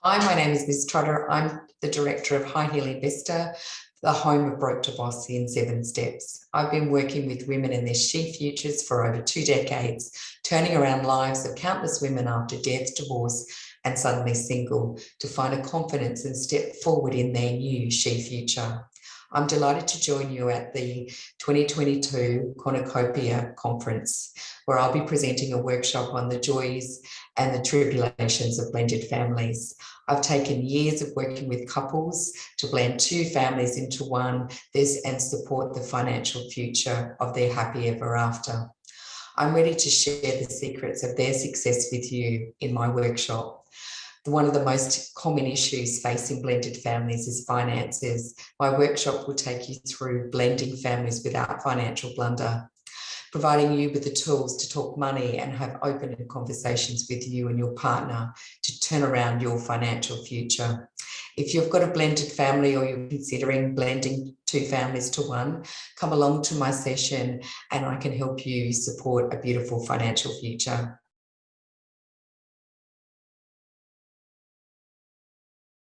Hi, my name is Ms. Trotter. I'm the Director of High Heel Investor, the home of Broke to Boss in 7 Steps. I've been working with women in their she futures for over 2 decades, turning around lives of countless women after death, divorce, and suddenly single to find a confidence and step forward in their new she future. I'm delighted to join you at the 2022 Cornucopia conference, where I'll be presenting a workshop on the joys and the tribulations of blended families. I've taken years of working with couples to blend 2 families into one and support the financial future of their happy ever after. I'm ready to share the secrets of their success with you in my workshop. One of the most common issues facing blended families is finances. My workshop will take you through blending families without financial blunder, providing you with the tools to talk money and have open conversations with you and your partner to turn around your financial future. If you've got a blended family or you're considering blending 2 families to one, come along to my session and I can help you support a beautiful financial future.